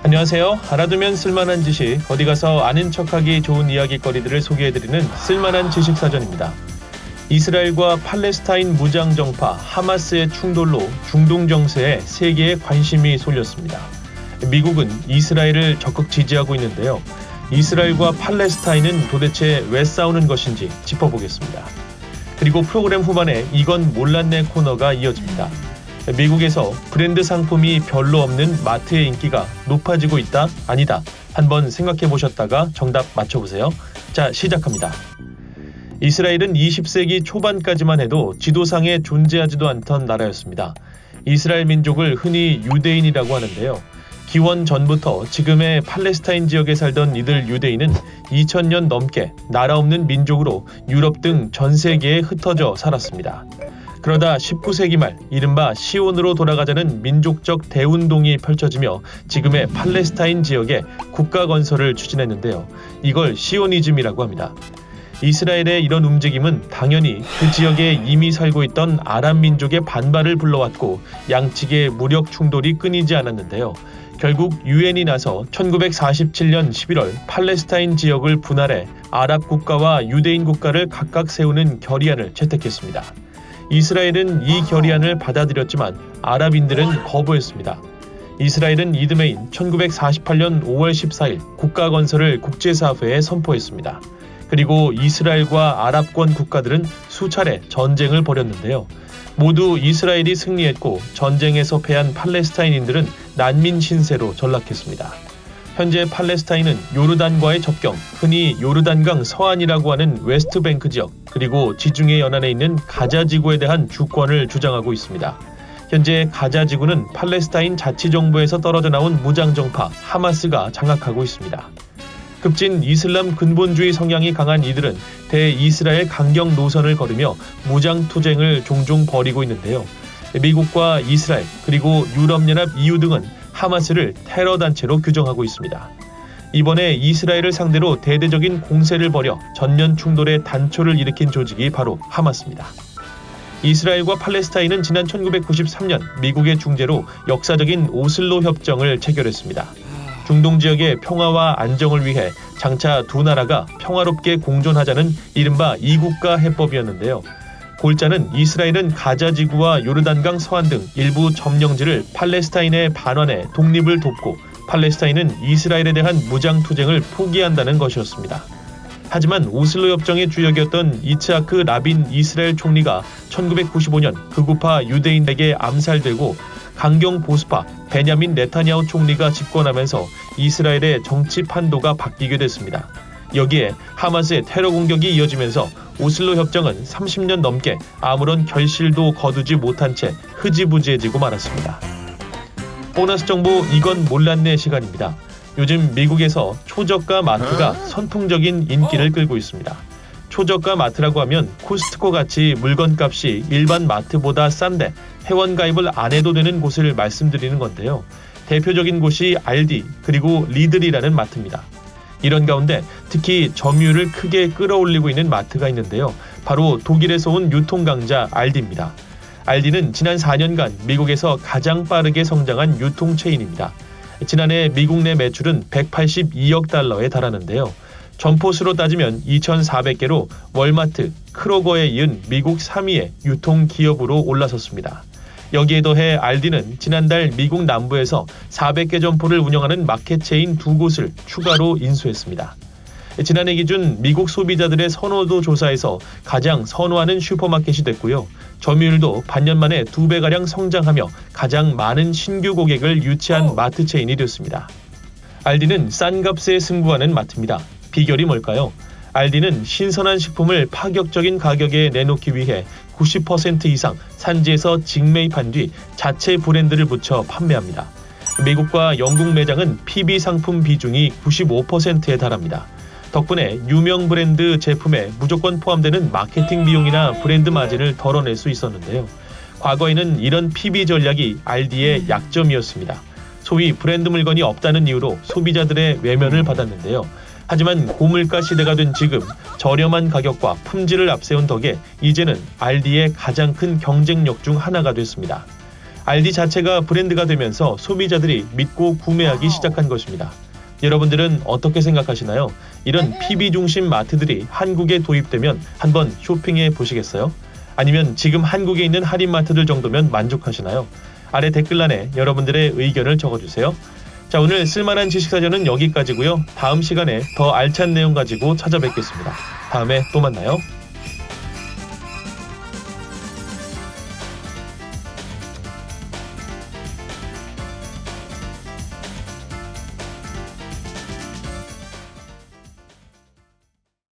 안녕하세요. 알아두면 쓸만한 지식, 어디 가서 아는 척하기 좋은 이야기거리들을 소개해드리는 쓸만한 지식사전입니다. 이스라엘과 팔레스타인 무장정파 하마스의 충돌로 중동 정세에 세계의 관심이 쏠렸습니다. 미국은 이스라엘을 적극 지지하고 있는데요. 이스라엘과 팔레스타인은 도대체 왜 싸우는 것인지 짚어보겠습니다. 그리고 프로그램 후반에 이건 몰랐네 코너가 이어집니다. 미국에서 브랜드 상품이 별로 없는 마트의 인기가 높아지고 있다? 아니다? 한번 생각해 보셨다가 정답 맞춰보세요. 자, 시작합니다. 이스라엘은 20세기 초반까지만 해도 지도상에 존재하지도 않던 나라였습니다. 이스라엘 민족을 흔히 유대인이라고 하는데요. 기원 전부터 지금의 팔레스타인 지역에 살던 이들 유대인은 2000년 넘게 나라 없는 민족으로 유럽 등 전 세계에 흩어져 살았습니다. 그러다 19세기 말 이른바 시온으로 돌아가자는 민족적 대운동이 펼쳐지며 지금의 팔레스타인 지역에 국가 건설을 추진했는데요. 이걸 시오니즘이라고 합니다. 이스라엘의 이런 움직임은 당연히 그 지역에 이미 살고 있던 아랍 민족의 반발을 불러왔고 양측의 무력 충돌이 끊이지 않았는데요. 결국 유엔이 나서 1947년 11월 팔레스타인 지역을 분할해 아랍 국가와 유대인 국가를 각각 세우는 결의안을 채택했습니다. 이스라엘은 이 결의안을 받아들였지만 아랍인들은 거부했습니다. 이스라엘은 이듬해인 1948년 5월 14일 국가 건설을 국제사회에 선포했습니다. 그리고 이스라엘과 아랍권 국가들은 수차례 전쟁을 벌였는데요. 모두 이스라엘이 승리했고 전쟁에서 패한 팔레스타인인들은 난민 신세로 전락했습니다. 현재 팔레스타인은 요르단과의 접경, 흔히 요르단강 서안이라고 하는 웨스트뱅크 지역, 그리고 지중해 연안에 있는 가자 지구에 대한 주권을 주장하고 있습니다. 현재 가자 지구는 팔레스타인 자치정부에서 떨어져 나온 무장정파 하마스가 장악하고 있습니다. 급진 이슬람 근본주의 성향이 강한 이들은 대이스라엘 강경 노선을 걸으며 무장투쟁을 종종 벌이고 있는데요. 미국과 이스라엘 그리고 유럽연합 EU 등은 하마스를 테러단체로 규정하고 있습니다. 이번에 이스라엘을 상대로 대대적인 공세를 벌여 전면 충돌의 단초를 일으킨 조직이 바로 하마스입니다. 이스라엘과 팔레스타인은 지난 1993년 미국의 중재로 역사적인 오슬로 협정을 체결했습니다. 중동 지역의 평화와 안정을 위해 장차 두 나라가 평화롭게 공존하자는 이른바 이국가 해법이었는데요. 골자는 이스라엘은 가자 지구와 요르단강 서안 등 일부 점령지를 팔레스타인에 반환해 독립을 돕고 팔레스타인은 이스라엘에 대한 무장투쟁을 포기한다는 것이었습니다. 하지만 오슬로 협정의 주역이었던 이츠하크 라빈 이스라엘 총리가 1995년 극우파 유대인에게 암살되고 강경 보수파 베냐민 네타냐후 총리가 집권하면서 이스라엘의 정치 판도가 바뀌게 됐습니다. 여기에 하마스의 테러 공격이 이어지면서 오슬로 협정은 30년 넘게 아무런 결실도 거두지 못한 채 흐지부지해지고 말았습니다. 보너스 정보 이건 몰랐네 시간입니다. 요즘 미국에서 초저가 마트가 선풍적인 인기를 끌고 있습니다. 초저가 마트라고 하면 코스트코 같이 물건값이 일반 마트보다 싼데 회원가입을 안 해도 되는 곳을 말씀드리는 건데요. 대표적인 곳이 알디 그리고 리들이라는 마트입니다. 이런 가운데 특히 점유율을 크게 끌어올리고 있는 마트가 있는데요. 바로 독일에서 온 유통강자 알디입니다. 알디는 지난 4년간 미국에서 가장 빠르게 성장한 유통체인입니다. 지난해 미국 내 매출은 182억 달러에 달하는데요. 점포수로 따지면 2,400개로 월마트, 크로거에 이은 미국 3위의 유통기업으로 올라섰습니다. 여기에 더해 알디는 지난달 미국 남부에서 400개 점포를 운영하는 마켓체인 2곳을 추가로 인수했습니다. 지난해 기준 미국 소비자들의 선호도 조사에서 가장 선호하는 슈퍼마켓이 됐고요. 점유율도 반년 만에 2배가량 성장하며 가장 많은 신규 고객을 유치한 마트 체인이 됐습니다. 알디는 싼 값에 승부하는 마트입니다. 비결이 뭘까요? 알디는 신선한 식품을 파격적인 가격에 내놓기 위해 90% 이상 산지에서 직매입한 뒤 자체 브랜드를 붙여 판매합니다. 미국과 영국 매장은 PB 상품 비중이 95%에 달합니다. 덕분에 유명 브랜드 제품에 무조건 포함되는 마케팅 비용이나 브랜드 마진을 덜어낼 수 있었는데요. 과거에는 이런 PB 전략이 알디의 약점이었습니다. 소위 브랜드 물건이 없다는 이유로 소비자들의 외면을 받았는데요. 하지만 고물가 시대가 된 지금 저렴한 가격과 품질을 앞세운 덕에 이제는 알디의 가장 큰 경쟁력 중 하나가 됐습니다. 알디 자체가 브랜드가 되면서 소비자들이 믿고 구매하기 시작한 것입니다. 여러분들은 어떻게 생각하시나요? 이런 PB 중심 마트들이 한국에 도입되면 한번 쇼핑해 보시겠어요? 아니면 지금 한국에 있는 할인마트들 정도면 만족하시나요? 아래 댓글란에 여러분들의 의견을 적어주세요. 자, 오늘 쓸만한 지식사전은 여기까지고요. 다음 시간에 더 알찬 내용 가지고 찾아뵙겠습니다. 다음에 또 만나요.